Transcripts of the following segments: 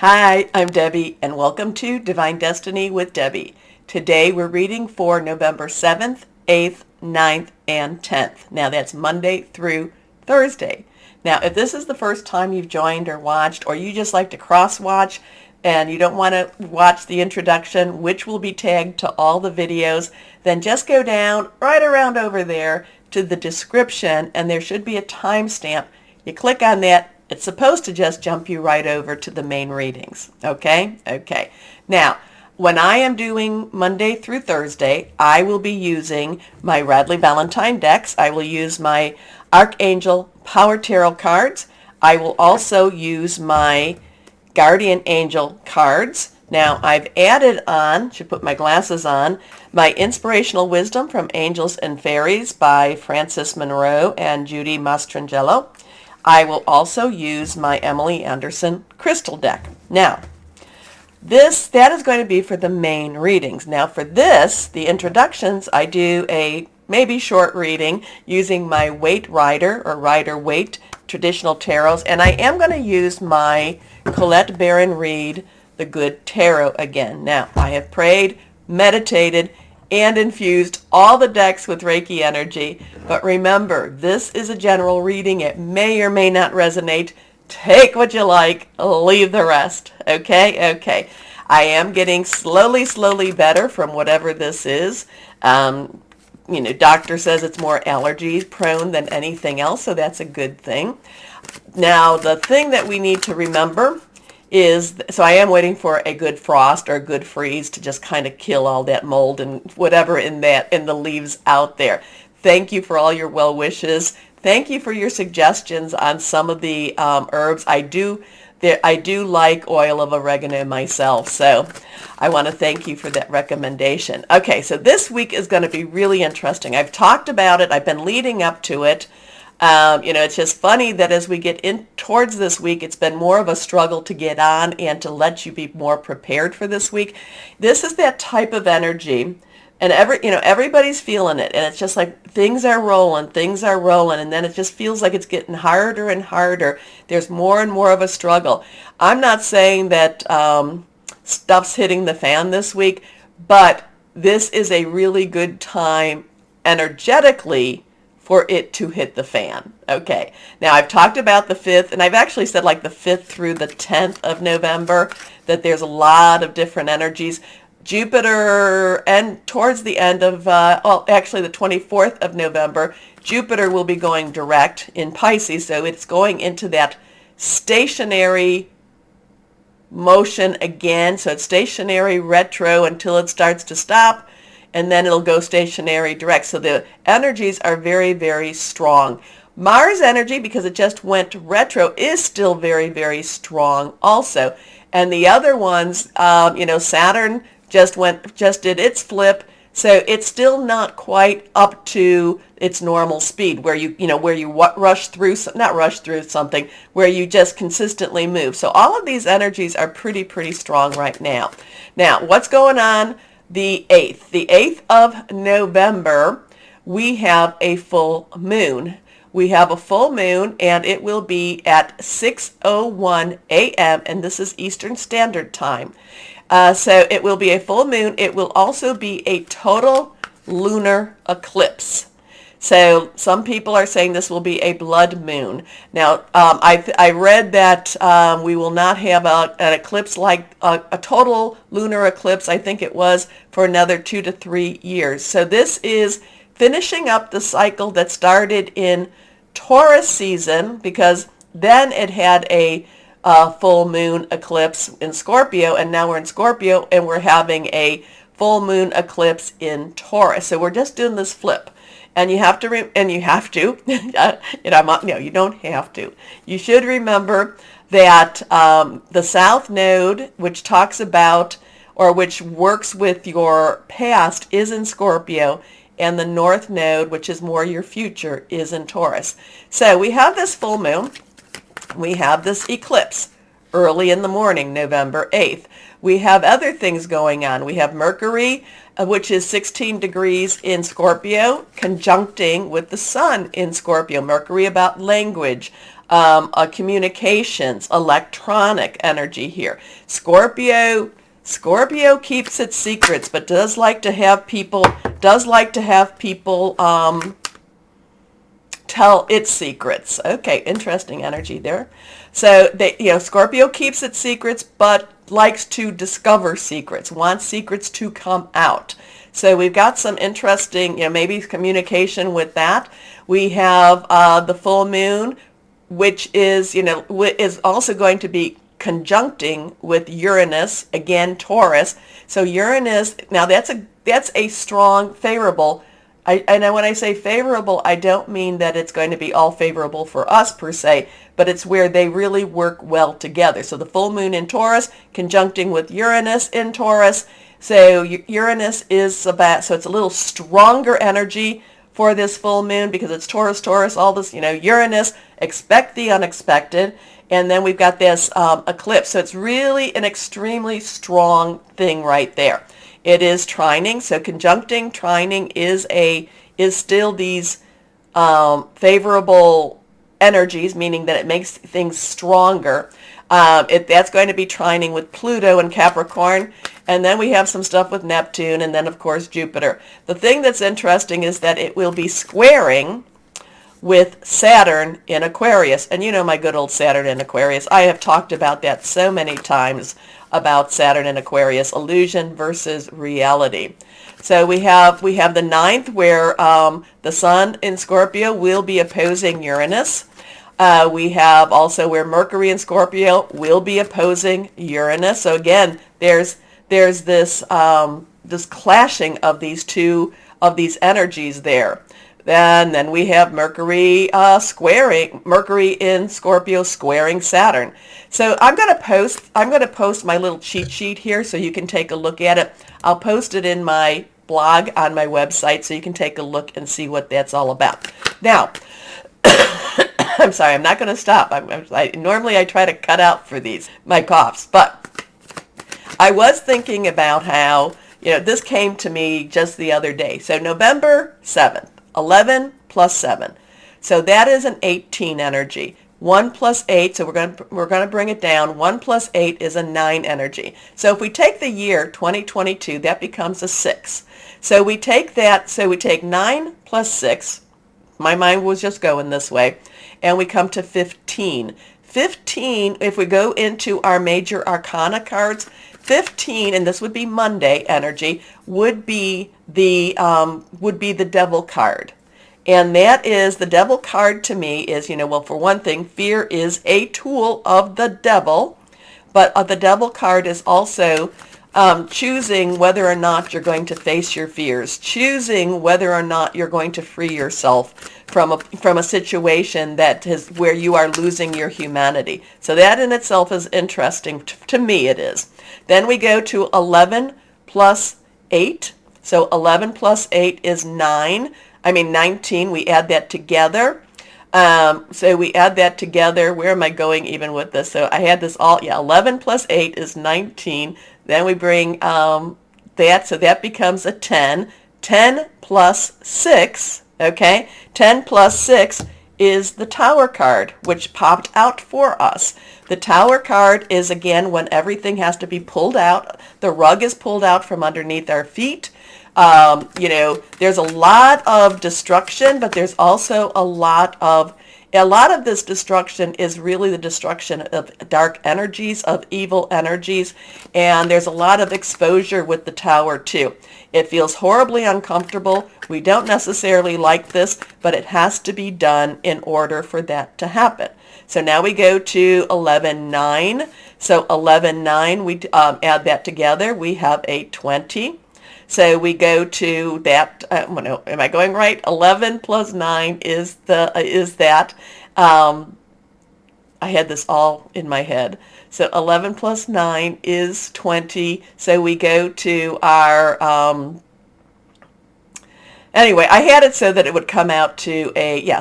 Hi, I'm Debbie, and welcome to Divine Destiny with Debbie. Today we're reading for November 7th, 8th, 9th, and 10th. Now that's Monday through Thursday. Now if this is the first time you've joined or watched, or you just like to cross-watch and you don't want to watch the introduction, which will be tagged to all the videos, then just go down right around over there to the description, and there should be a timestamp. You click on that. It's supposed to just jump you right over to the main readings. Okay? Okay. Now, when I am doing Monday through Thursday, I will be using my Radley Valentine decks. I will use my Archangel Power Tarot cards. I will also use my Guardian Angel cards. Now, I've added on, should put my glasses on, my Inspirational Wisdom from Angels and Fairies by Frances Monroe and Judy Mastrangelo. I will also use my Emily Anderson crystal deck. Now, that is going to be for the main readings. Now for this, the introductions, I do a maybe short reading using my Waite Rider or Rider Waite traditional tarots, and I am going to use my Colette Baron Reed The Good Tarot again. Now, I have prayed, meditated, and infused all the decks with Reiki energy. But remember, this is a general reading. It may or may not resonate. Take what you like, leave the rest. Okay? Okay. I am getting slowly better from whatever this is. Doctor says it's more allergy prone than anything else, so that's a good thing. Now, the thing that we need to remember so I am waiting for a good frost or a good freeze to just kind of kill all that mold and whatever in the leaves out there. Thank you for all your well wishes. Thank you for your suggestions on some of the herbs. I do like oil of oregano myself, so I want to thank you for that recommendation. Okay, so this week is going to be really interesting. I've talked about it. I've been leading up to it. It's just funny that as we get in towards this week, it's been more of a struggle to get on and to let you be more prepared for this week. This is that type of energy, and everybody's feeling it, and it's just like things are rolling, and then it just feels like it's getting harder and harder. There's more and more of a struggle. I'm not saying that stuff's hitting the fan this week, but this is a really good time energetically for it to hit the fan. Okay. Now, I've talked about the 5th, and I've actually said like the 5th through the 10th of November, that there's a lot of different energies. Jupiter, and towards the end of, actually the 24th of November, Jupiter will be going direct in Pisces, so it's going into that stationary motion again. So it's stationary retro until it starts to stop, and then it'll go stationary direct. So the energies are very strong. Mars energy, because it just went retro, is still very strong also. And the other ones, Saturn just did its flip, so it's still not quite up to its normal speed where you rush through, not rush through something, where you just consistently move. So all of these energies are pretty strong right now. Now, what's going on? The 8th of November, we have a full moon. We have a full moon, and it will be at 6:01 a.m., and this is Eastern Standard Time. So it will be a full moon. It will also be a total lunar eclipse. So some people are saying this will be a blood moon. Now, I read that we will not have an eclipse like a total lunar eclipse, I think it was, for another 2 to 3 years. So this is finishing up the cycle that started in Taurus season, because then it had a full moon eclipse in Scorpio, and now we're in Scorpio and we're having a full moon eclipse in Taurus. So we're just doing this flip. And you have to, you don't have to. You should remember that the South Node, which talks about, or which works with your past, is in Scorpio, and the North Node, which is more your future, is in Taurus. So we have this full moon. We have this eclipse early in the morning, November 8th. We have other things going on. We have Mercury, which is 16 degrees in Scorpio, conjuncting with the sun in Scorpio. Mercury about language, communications, electronic energy here. Scorpio keeps its secrets, but does like to have people tell its secrets. Okay, interesting energy there. So Scorpio keeps its secrets, but likes to discover secrets, wants secrets to come out. So we've got some interesting, maybe communication with that. We have the full moon, which is, is also going to be conjuncting with Uranus, again Taurus. So Uranus, now that's a strong favorable. And when I say favorable, I don't mean that it's going to be all favorable for us per se, but it's where they really work well together. So the full moon in Taurus conjuncting with Uranus in Taurus. So Uranus is so it's a little stronger energy for this full moon because it's Taurus, all this, Uranus, expect the unexpected. And then we've got this eclipse. So it's really an extremely strong thing right there. It is trining, so conjuncting, trining is still these favorable energies, meaning that it makes things stronger. That's going to be trining with Pluto and Capricorn, and then we have some stuff with Neptune, and then of course Jupiter. The thing that's interesting is that it will be squaring with Saturn in Aquarius, and my good old Saturn in Aquarius. I have talked about that so many times, about Saturn in Aquarius, illusion versus reality. So we have the ninth where the Sun in Scorpio will be opposing Uranus. We have also where Mercury in Scorpio will be opposing Uranus. So again, there's this clashing of these energies there. And then we have Mercury Mercury in Scorpio squaring Saturn. So I'm going to post my little cheat sheet here so you can take a look at it. I'll post it in my blog on my website so you can take a look and see what that's all about. Now, I'm sorry, I'm not going to stop. Normally I try to cut out for my coughs, but I was thinking about how, this came to me just the other day. So November 7th. 11 plus 7. So that is an 18 energy. 1 plus 8, so we're going to bring it down. 1 plus 8 is a 9 energy. So if we take the year 2022, that becomes a 6. So we take that, so we take 9 plus 6. My mind was just going this way. And we come to 15. 15, if we go into our major arcana cards, 15, and this would be Monday energy, would be the devil card. And that is, the devil card to me is, well, for one thing, fear is a tool of the devil, but the devil card is also choosing whether or not you're going to face your fears, choosing whether or not you're going to free yourself from a situation where you are losing your humanity. So that in itself is interesting. To me it is. Then we go to 11 plus 8. So 11 plus 8 is 19. We add that together. So we add that together. Where am I going even with this? So I had this 11 plus 8 is 19. Then we bring that, so that becomes a 10. 10 plus 6, okay? 10 plus 6 is the Tower card, which popped out for us. The Tower card is, again, when everything has to be pulled out. The rug is pulled out from underneath our feet. There's a lot of destruction, but there's also a lot of this destruction is really the destruction of dark energies, of evil energies, and there's a lot of exposure with the Tower too. It feels horribly uncomfortable. We don't necessarily like this, but it has to be done in order for that to happen. So now we go to 11-9. So 11-9, we add that together. We have a 20. So we go to that, am I going right? 11 plus 9 is that. I had this all in my head. So 11 plus 9 is 20. So we go to our, anyway, I had it so that it would come out to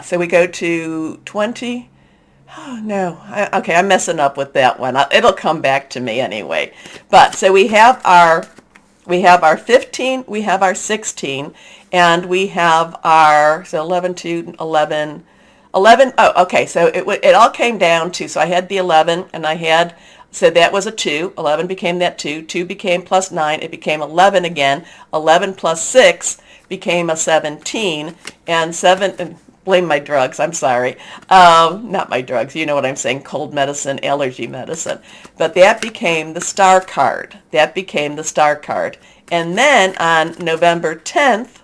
so we go to 20. Oh, no. Okay, I'm messing up with that one. It'll come back to me anyway. But so we have our 15, we have our 16, and we have our, so 11 to 11, 11, oh, okay, so it all came down to, so I had the 11, and I had, so that was a 2. 11 became that 2. 2 became plus 9. It became 11 again. 11 plus 6 became a 17. And 7, blame my drugs, I'm sorry. Not my drugs, you know what I'm saying, cold medicine, allergy medicine. But that became the star card. That became the star card. And then on November 10th,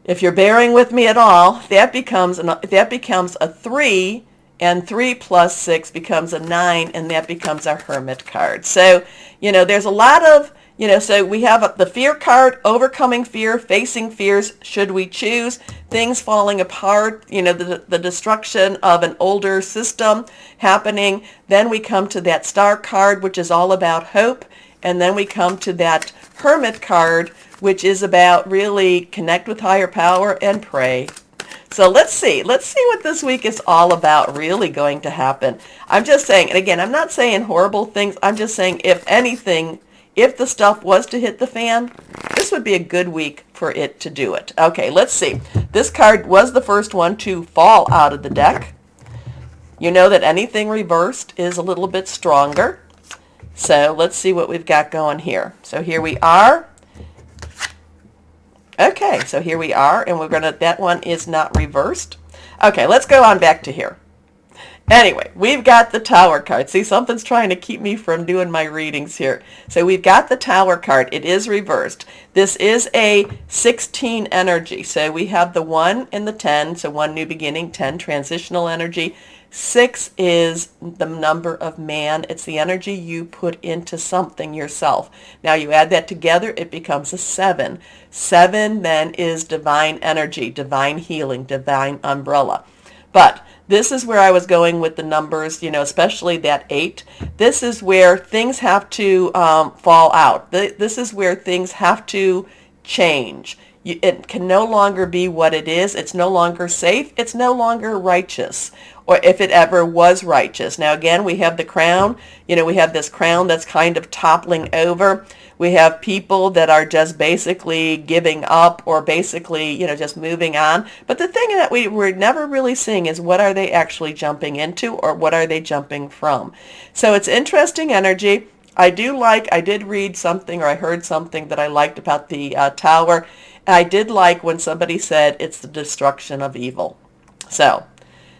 if you're bearing with me at all, that becomes a 3, and 3 plus 6 becomes a 9, and that becomes our Hermit card. So, there's a lot of, so we have the fear card, overcoming fear, facing fears, should we choose, things falling apart, the destruction of an older system happening. Then we come to that star card, which is all about hope. And then we come to that Hermit card, which is about really connect with higher power and pray. So let's see what this week is all about really going to happen. I'm just saying, and again, I'm not saying horrible things. I'm just saying, if anything, if the stuff was to hit the fan, this would be a good week for it to do it. Okay, let's see. This card was the first one to fall out of the deck. You know that anything reversed is a little bit stronger. So let's see what we've got going here. So here we are. Okay, so here we are, and that one is not reversed. Okay, let's go on back to here. Anyway, we've got the Tower card. See, something's trying to keep me from doing my readings here. So we've got the Tower card. It is reversed. This is a 16 energy. So we have the 1 and the 10. So 1 new beginning, 10 transitional energy. 6 is the number of man. It's the energy you put into something yourself. Now you add that together, it becomes a 7. 7 then is divine energy, divine healing, divine umbrella. But this is where I was going with the numbers, especially that 8. This is where things have to fall out. This is where things have to change. It can no longer be what it is. It's no longer safe. It's no longer righteous, or if it ever was righteous. Now, again, we have the crown. We have this crown that's kind of toppling over. We have people that are just basically giving up, or basically, just moving on. But the thing that we're never really seeing is, what are they actually jumping into, or what are they jumping from? So it's interesting energy. I did read something, or I heard something that I liked about the Tower. I did like when somebody said it's the destruction of evil. So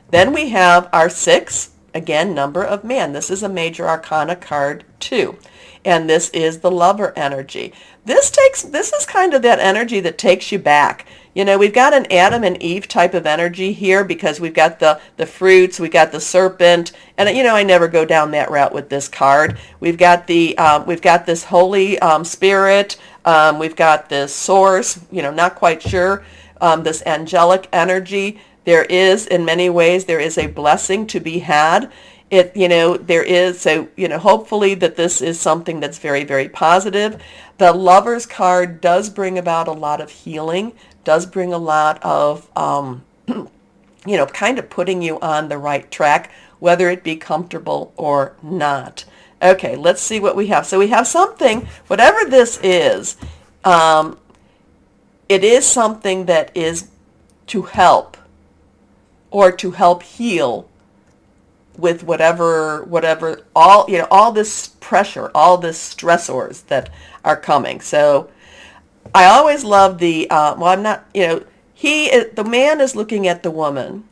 then we have our 6, again, number of man. This is a major arcana card 2. And this is the Lover energy. This is kind of that energy that takes you back. We've got an Adam and Eve type of energy here, because we've got the fruits, we got the serpent, and I never go down that route with this card. We've got this Holy Spirit, we've got this source, not quite sure, this angelic energy. There is, in many ways, there is a blessing to be had. There is, so, hopefully that this is something that's very, very positive. The Lover's card does bring about a lot of healing, does bring a lot of, kind of putting you on the right track, whether it be comfortable or not. Okay, let's see what we have. So we have something, whatever this is, it is something that is to help, or to help heal with whatever all this pressure, all this stressors that are coming. So I always love the the man is looking at the woman,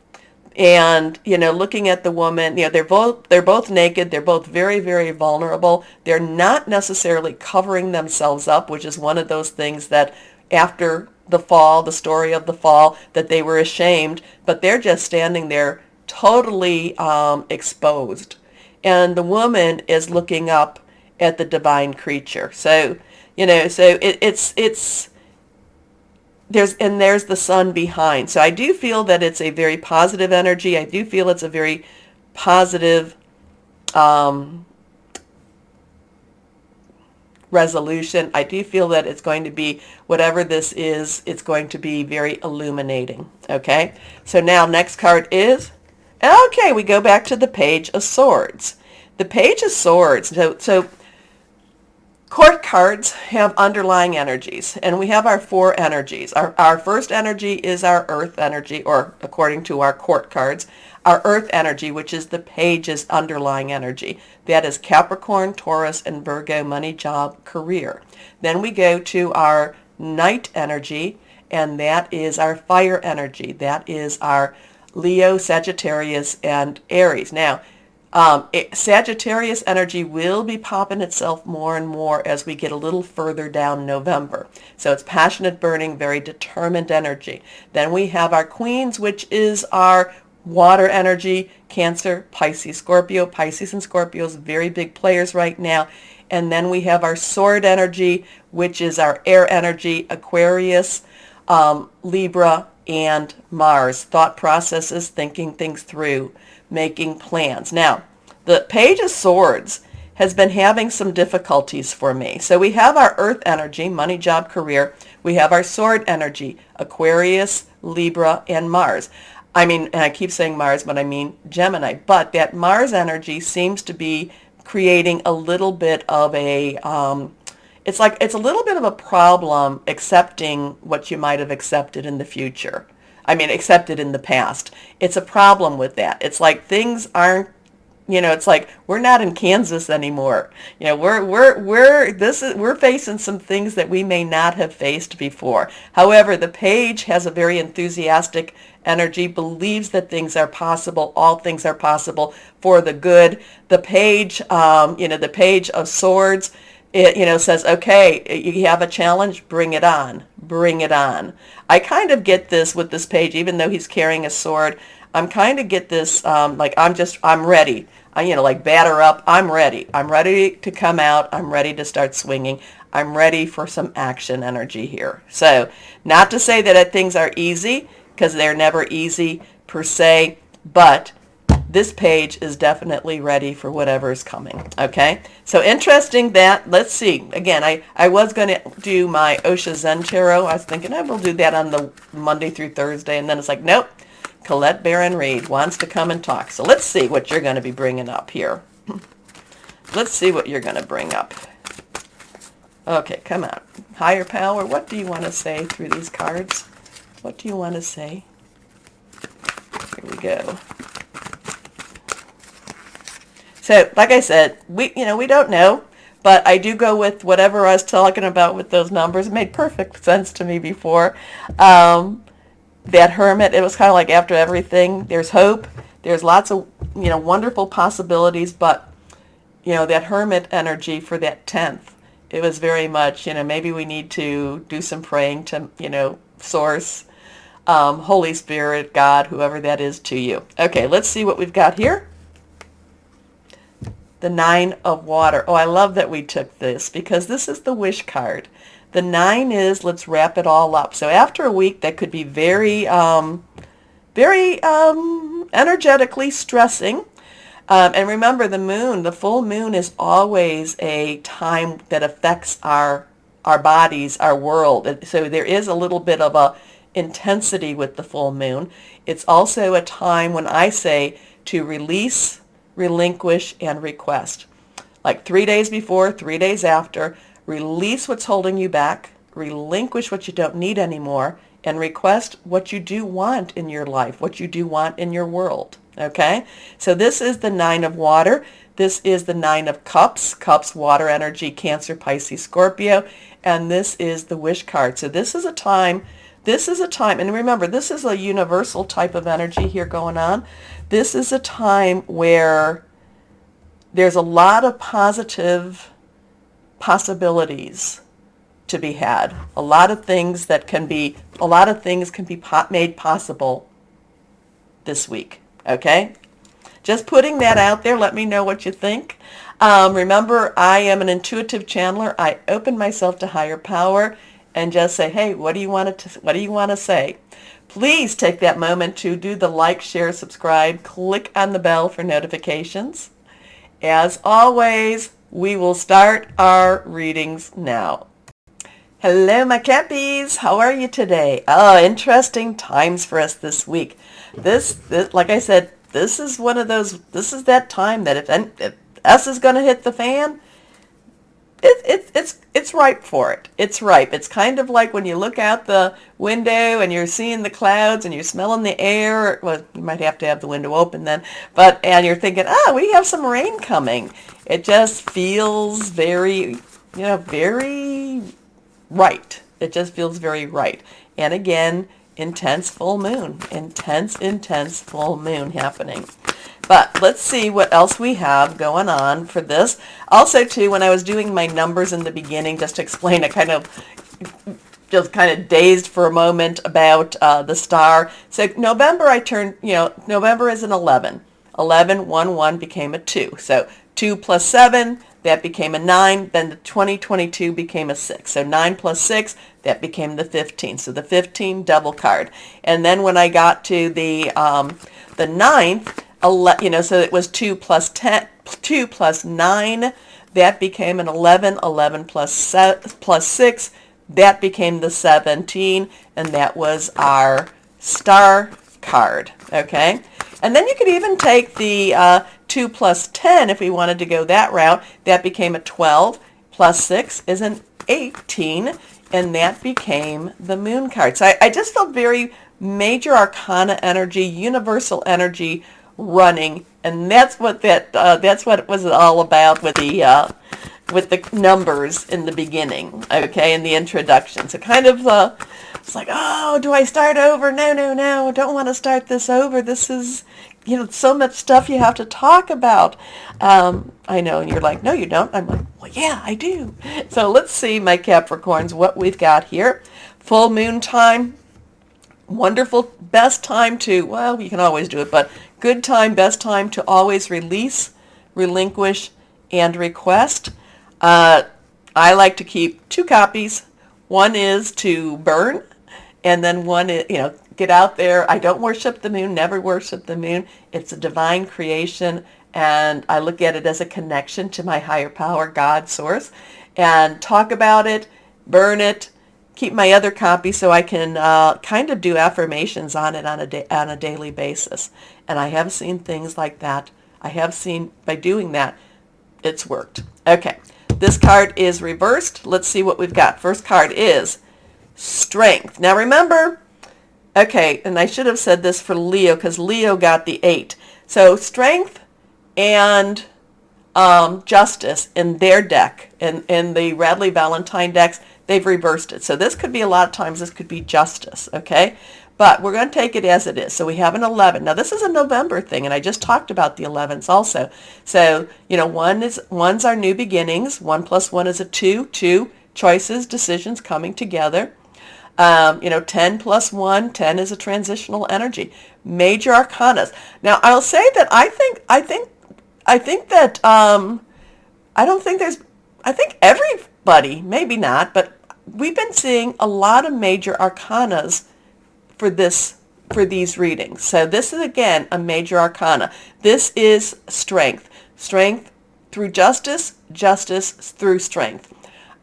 and looking at the woman, they're both naked, they're both very, very vulnerable. They're not necessarily covering themselves up, which is one of those things that after the fall, the story of the fall, that they were ashamed, but they're just standing there totally exposed, and the woman is looking up at the divine creature. So it's there's the sun behind. So I do feel that it's a very positive energy. I do feel it's a very positive resolution. I do feel that it's going to be, whatever this is, it's going to be very illuminating. Okay, so now next card is, okay, we go back to the Page of Swords. The Page of Swords, so Court cards have underlying energies, and we have our four energies. Our first energy is our earth energy, or according to our court cards, our earth energy, which is the page's underlying energy. That is Capricorn, Taurus, and Virgo, money, job, career. Then we go to our night energy, and that is our fire energy. That is our Leo, Sagittarius, and Aries. Now, Sagittarius energy will be popping itself more and more as we get a little further down November. So it's passionate, burning, very determined energy. Then we have our queens, which is our water energy, Cancer, Pisces, Scorpio. Pisces and Scorpios, very big players right now. And then we have our sword energy, which is our air energy, Aquarius, Libra, and Mars. Thought processes, thinking things through, making plans. Now, the Page of Swords has been having some difficulties for me. So we have our earth energy, money, job, career. We have our sword energy, Aquarius, Libra, and Mars. I mean, and I keep saying Mars, but I mean Gemini. But that Mars energy seems to be creating a little bit of a, it's a little bit of a problem accepting what you might have accepted in the future. I mean, accepted in the past. It's a problem with that. It's like things aren't, it's like we're not in Kansas anymore. We're facing some things that we may not have faced before. However, the Page has a very enthusiastic energy, believes that things are possible. All things are possible for the good. The Page, the Page of Swords, it, says, okay, you have a challenge, bring it on, bring it on. I kind of get this with this Page, even though he's carrying a sword. I'm kind of get this, I'm ready. Like batter up, I'm ready. I'm ready to come out. I'm ready to start swinging. I'm ready for some action energy here. So not to say that things are easy, because they're never easy per se, but this Page is definitely ready for whatever is coming. Okay, so interesting that, let's see, again, I was going to do my Osha Zen Tarot. I was thinking I will do that on the Monday through Thursday, and then it's like, nope, Colette Barron Reed wants to come and talk. So let's see what you're going to be bringing up here. Let's see what you're going to bring up. Okay, come on. Higher power, what do you want to say through these cards? What do you want to say? Here we go. So, like I said, we don't know, but I do go with whatever I was talking about with those numbers. It made perfect sense to me before. That Hermit, it was kind of like after everything, there's hope. There's lots of, wonderful possibilities, but, that Hermit energy for that 10th, it was very much, maybe we need to do some praying to, Source, Holy Spirit, God, whoever that is to you. Okay, let's see what we've got here. The Nine of Water. Oh, I love that we took this because this is the wish card. The 9 is, let's wrap it all up. So after a week that could be very, very energetically stressing. And remember, the full moon is always a time that affects our bodies, our world. So there is a little bit of a intensity with the full moon. It's also a time when I say to release, relinquish, and request. Like 3 days before, 3 days after, release what's holding you back, relinquish what you don't need anymore, and request what you do want in your life, what you do want in your world. Okay? So this is the 9 of Water. This is the 9 of Cups. Cups, water energy, Cancer, Pisces, Scorpio. And this is the wish card. So this is a time, and remember, this is a universal type of energy here going on. This is a time where there's a lot of positive possibilities to be had. A lot of things can be made possible this week. Okay? Just putting that out there. Let me know what you think. Remember, I am an intuitive channeler. I open myself to higher power and just say, hey, what do you want to say? Please take that moment to do the like, share, subscribe, click on the bell for notifications. As always, we will start our readings now. Hello, my Cappies. How are you today? Oh, interesting times for us this week. This like I said, this is one of those, this is that time that if S is going to hit the fan, it's ripe for it. It's ripe. It's kind of like when you look out the window and you're seeing the clouds and you're smelling the air. Well, you might have to have the window open then, and you're thinking, oh, we have some rain coming. It just feels very, very right. It just feels very right. And again, intense full moon, intense full moon happening. But let's see what else we have going on for this. Also, too, when I was doing my numbers in the beginning, just to explain, I kind of dazed for a moment about the star. So November, I turned, November is an 11. 11, 1, 1 became a 2. So 2 plus 7, that became a 9. Then the 2022 became a 6. So 9 plus 6, that became the 15. So the 15 double card. And then when I got to the ninth, so it was 2 plus 10, 2 plus 9, that became an 11. 11 plus 6, that became the 17, and that was our star card, okay? And then you could even take the 2 plus 10 if we wanted to go that route. That became a 12, plus 6 is an 18, and that became the moon card. So I just felt very major arcana energy, universal energy running, and that's what it was all about with the numbers in the beginning, okay, in the introduction. So kind of it's like, oh, do I start over? No, I don't want to start this over. This is, so much stuff you have to talk about. I know, and you're like, no, you don't. I'm like, well, yeah, I do. So let's see, my Capricorns, what we've got here. Full moon time. Wonderful, best time to, well, you can always do it, but good time, best time to always release, relinquish, and request. I like to keep 2 copies. One is to burn, and then one is, get out there. I don't worship the moon, never worship the moon. It's a divine creation, and I look at it as a connection to my higher power, God, source, and talk about it, burn it, keep my other copy so I can kind of do affirmations on it on a daily basis. And I have seen things like that. I have seen, by doing that, it's worked. Okay, this card is reversed. Let's see what we've got. First card is Strength. Now remember, okay, and I should have said this for Leo because Leo got the 8. So Strength and Justice in their deck, in the Radley Valentine decks, they've reversed it. So this could be, a lot of times, this could be Justice, okay? But we're going to take it as it is. So we have an 11. Now this is a November thing, and I just talked about the 11s also. So, one's our new beginnings. 1 plus 1 is a 2. 2 choices, decisions coming together. 10 plus 1, 10 is a transitional energy. Major arcanas. Now I'll say that I think everybody, maybe not, but we've been seeing a lot of major arcanas for these readings. So this is, again, a major arcana. This is strength. Strength through justice, justice through strength.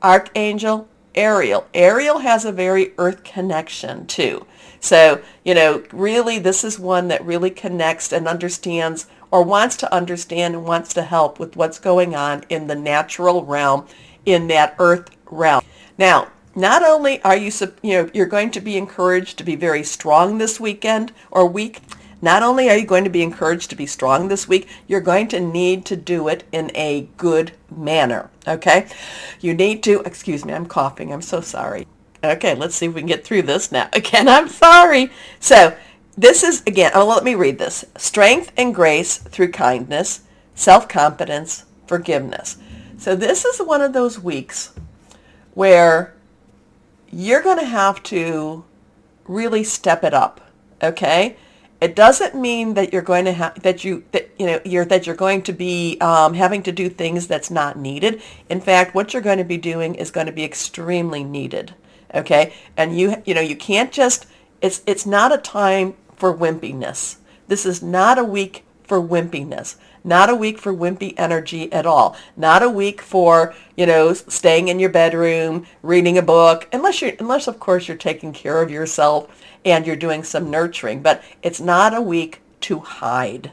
Archangel Ariel. Ariel has a very earth connection too. So, really this is one that really connects and understands, or wants to understand and wants to help with what's going on in the natural realm, in that earth realm. Now, not only are you're going to be encouraged to be very strong this weekend or week, not only are you going to be encouraged to be strong this week, you're going to need to do it in a good manner, okay? You need to, excuse me, I'm coughing, I'm so sorry. Okay, let's see if we can get through this now. Again, I'm sorry. So, this is, again, let me read this. Strength and grace through kindness, self-confidence, forgiveness. So this is one of those weeks where you're going to have to really step it up, okay? It doesn't mean that you're going to you're going to be having to do things that's not needed. In fact, what you're going to be doing is going to be extremely needed, okay? And you can't just, it's not a time for wimpiness. This is not a week for wimpiness. Not a week for wimpy energy at all. Not a week for, staying in your bedroom, reading a book, unless of course you're taking care of yourself and you're doing some nurturing. But it's not a week to hide.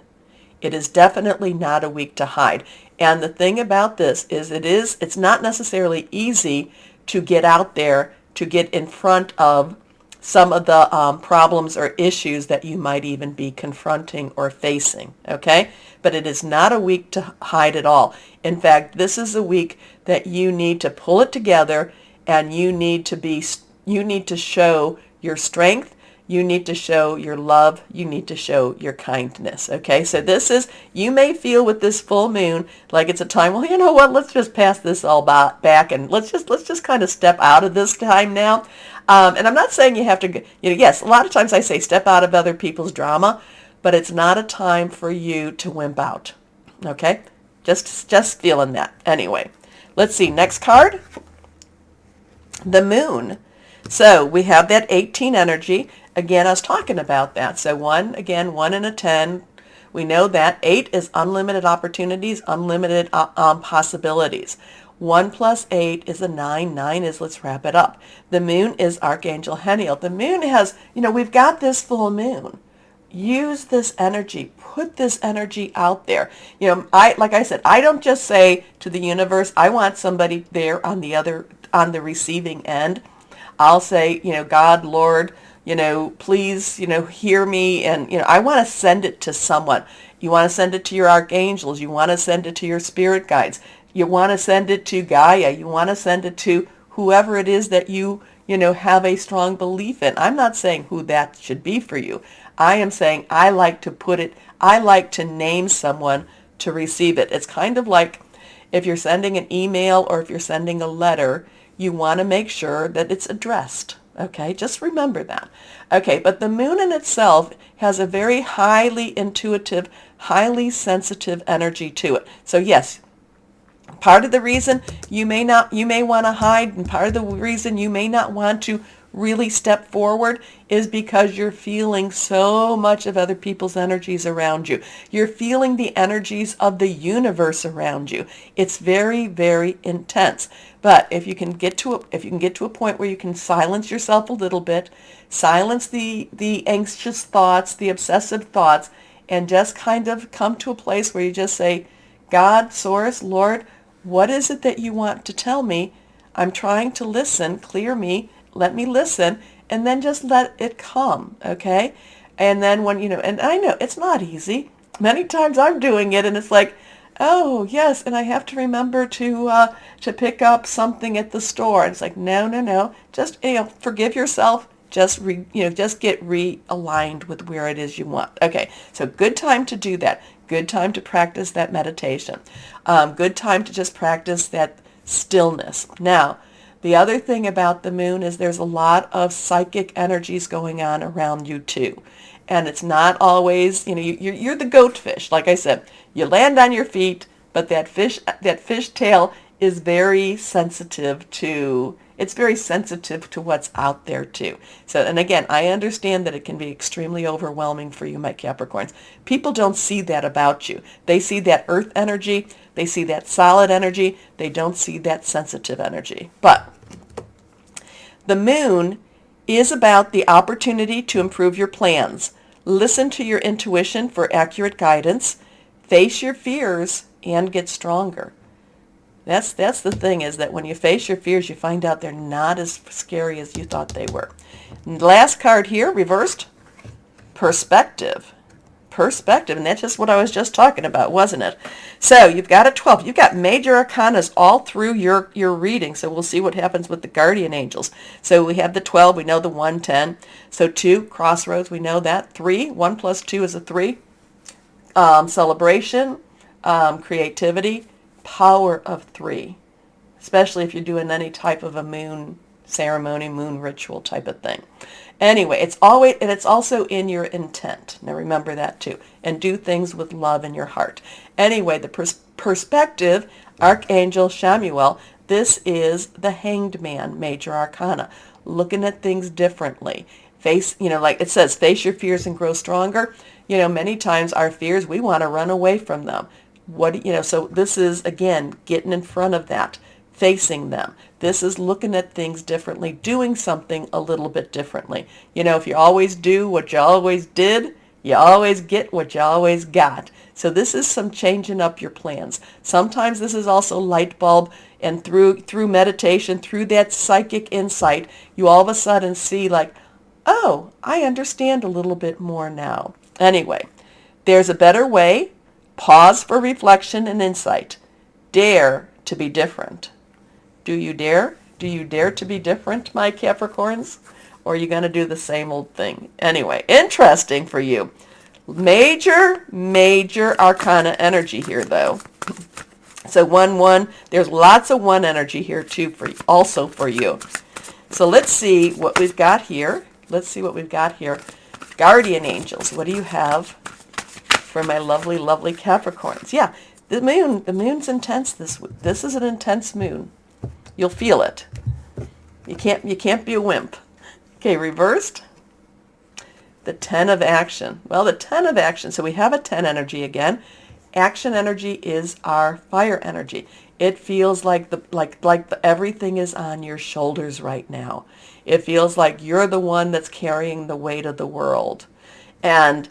It is definitely not a week to hide. And the thing about this is it's not necessarily easy to get out there, to get in front of some of the problems or issues that you might even be confronting or facing, okay? But it is not a week to hide it all. In fact, this is a week that you need to pull it together, and you need to show your strength, you need to show your love, you need to show your kindness, okay? So you may feel with this full moon like it's a time, well, you know what, let's just pass this all back, and let's just kind of step out of this time now. And I'm not saying you have to, yes, a lot of times I say step out of other people's drama, but it's not a time for you to wimp out, okay? Just feeling that. Anyway, let's see, next card, the moon. So we have that 18 energy. Again, I was talking about that. So 1 and a 10. We know that 8 is unlimited opportunities, unlimited possibilities. 1 plus 8 is a 9. 9 is, let's wrap it up. The moon is Archangel Heniel. The moon has, we've got this full moon. Use this energy. Put this energy out there. Like I said, I don't just say to the universe, I want somebody there on the receiving end. I'll say, God, Lord, please, hear me. And, I want to send it to someone. You want to send it to your archangels. You want to send it to your spirit guides. You want to send it to Gaia. You want to send it to whoever it is that you have a strong belief in. I'm not saying who that should be for you. I am saying I like to name someone to receive it. It's kind of like if you're sending an email or if you're sending a letter, you want to make sure that it's addressed. Okay, just remember that. Okay, but the moon in itself has a very highly intuitive, highly sensitive energy to it. So yes, part of the reason you may want to hide, and part of the reason you may not want to really step forward is because you're feeling so much of other people's energies around you. You're feeling the energies of the universe around you. It's very, very intense. But if you can get to a point where you can silence yourself a little bit, silence the anxious thoughts, the obsessive thoughts, and just kind of come to a place where you just say, God, Source, Lord, what is it that you want to tell me? I'm trying to listen. Clear me. Let me listen, and then just let it come, okay? And then when, and I know it's not easy. Many times I'm doing it, and it's like, oh, yes, and I have to remember to pick up something at the store. And it's like, no. Just, forgive yourself. Just get realigned with where it is you want. Okay, so good time to do that. Good time to practice that meditation. Good time to just practice that stillness. Now, the other thing about the moon is there's a lot of psychic energies going on around you too. And it's not always, you're the goatfish. Like I said, you land on your feet, but that fish tail is very sensitive to what's out there too. So, and again, I understand that it can be extremely overwhelming for you, my Capricorns. People don't see that about you. They see that earth energy. They see that solid energy. They don't see that sensitive energy. But the moon is about the opportunity to improve your plans. Listen to your intuition for accurate guidance. Face your fears and get stronger. That's the thing, is that when you face your fears, you find out they're not as scary as you thought they were. And last card here, reversed, perspective. Perspective, and that's just what I was just talking about, wasn't it? So you've got a 12. You've got major arcanas all through your reading, so we'll see what happens with the guardian angels. So we have the 12, we know the 1, 10. So 2, crossroads, we know that. 3, 1 plus 2 is a 3. Celebration, creativity, power of 3, especially if you're doing any type of a moon ceremony, moon ritual type of thing. Anyway, it's also in your intent. Now remember that too. And do things with love in your heart. Anyway, the perspective, Archangel Chamuel, this is the Hanged Man, major arcana. Looking at things differently. Face, like it says, face your fears and grow stronger. Many times our fears, we want to run away from them. So this is, again, getting in front of that, facing them. This is looking at things differently, doing something a little bit differently. If you always do what you always did, You always get what you always got. So this is some changing up your plans. Sometimes this is also light bulb, and through meditation, through that psychic insight, you all of a sudden see like, oh, I understand a little bit more now. Anyway, there's a better way. Pause for reflection and insight. Dare to be different. Do you dare? Do you dare to be different, my Capricorns? Or are you going to do the same old thing? Anyway, interesting for you. Major arcana energy here, though. So 1-1, there's lots of 1 energy here, too, also for you. So let's see what we've got here. Let's see what we've got here. Guardian angels, what do you have for my lovely, lovely Capricorns? Yeah, the moon's intense this week. This is an intense moon. You'll feel it. You can't be a wimp. Okay, reversed. The 10 of action. Well, the 10 of action. So we have a 10 energy again. Action energy is our fire energy. It feels like everything is on your shoulders right now. It feels like you're the one that's carrying the weight of the world. And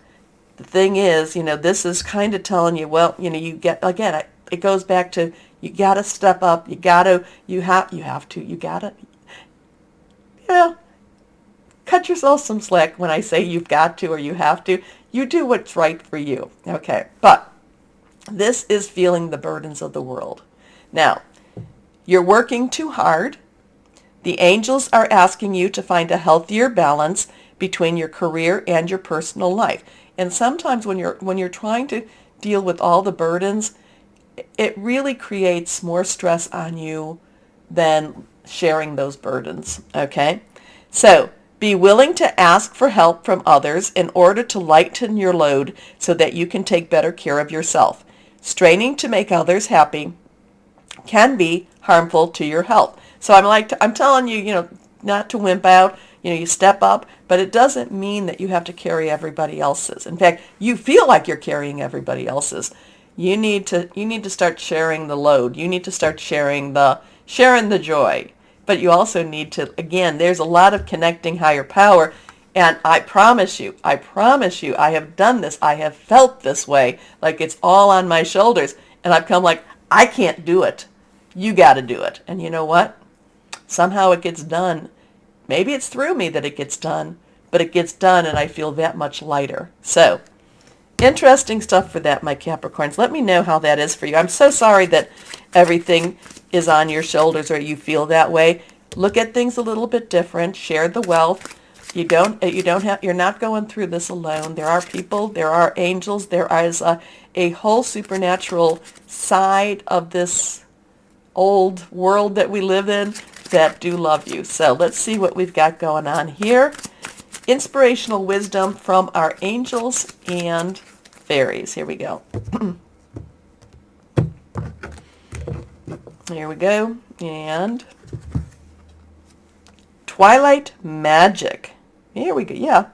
the thing is, this is kind of telling you, well, you get, again, it goes back to, you got to step up. You got to, cut yourself some slack when I say you've got to or you have to. You do what's right for you. Okay, but this is feeling the burdens of the world. Now, you're working too hard. The angels are asking you to find a healthier balance between your career and your personal life. And sometimes when you're trying to deal with all the burdens, it really creates more stress on you than sharing those burdens, okay? So be willing to ask for help from others in order to lighten your load so that you can take better care of yourself. Straining to make others happy can be harmful to your health. So I'm telling you, not to wimp out. You step up, but it doesn't mean that you have to carry everybody else's. In fact, you feel like you're carrying everybody else's. You need to start sharing the load. You need to start sharing the joy. But you also need to, again, there's a lot of connecting higher power. And I promise you, I have done this. I have felt this way, like it's all on my shoulders. And I've come like, I can't do it. You got to do it. And you know what? Somehow it gets done. Maybe it's through me that it gets done, but it gets done and I feel that much lighter. So, interesting stuff for that, my Capricorns. Let me know how that is for you. I'm so sorry that everything is on your shoulders or you feel that way. Look at things a little bit different. Share the wealth. You're not going through this alone. There are people, there are angels, there is a whole supernatural side of this old world that we live in that do love you. So let's see what we've got going on here. Inspirational wisdom from our angels and fairies. Here we go. Here we go. And Twilight Magic. Here we go. Yeah.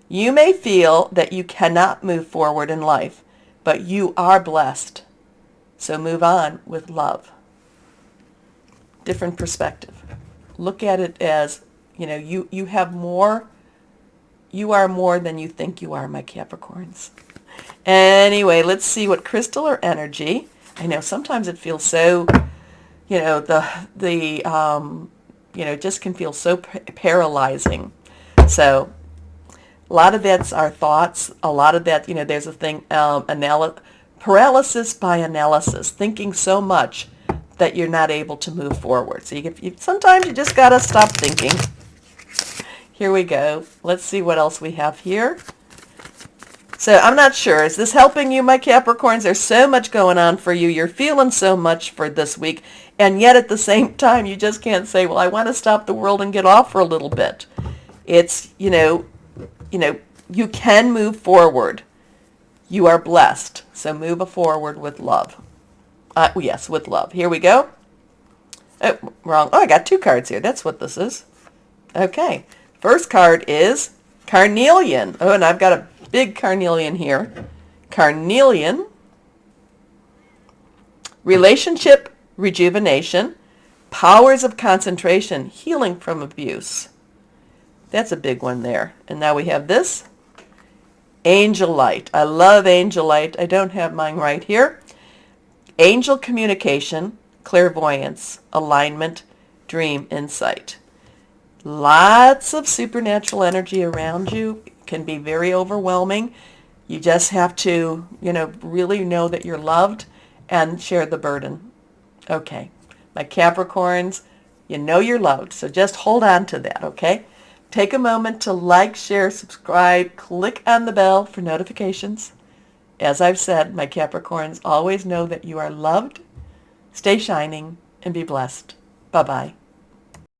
You may feel that you cannot move forward in life, but you are blessed. So move on with love. Different perspective. Look at it as, you have more. You are more than you think you are, my Capricorns. Anyway, let's see what crystal or energy. I know sometimes it feels so, just can feel so paralyzing. So a lot of that's our thoughts. A lot of that, there's a thing, paralysis by analysis, thinking so much that you're not able to move forward. So sometimes you just got to stop thinking. Here we go. Let's see what else we have here. So I'm not sure. Is this helping you, my Capricorns? There's so much going on for you. You're feeling so much for this week. And yet at the same time, you just can't say, well, I want to stop the world and get off for a little bit. It's, you can move forward. You are blessed. So move forward with love. Yes, with love. Here we go. Oh, wrong. Oh, I got 2 cards here. That's what this is. Okay. First card is Carnelian. Oh, and I've got a big carnelian here. Carnelian. Relationship rejuvenation. Powers of concentration. Healing from abuse. That's a big one there. And now we have this. Angel light. I love angel light. I don't have mine right here. Angel communication, clairvoyance, alignment, dream insight. Lots of supernatural energy around you. It can be very overwhelming. You just have to, really know that you're loved and share the burden. Okay. My Capricorns, you know you're loved, so just hold on to that, okay? Take a moment to like, share, subscribe, click on the bell for notifications. As I've said, my Capricorns, always know that you are loved. Stay shining and be blessed. Bye-bye.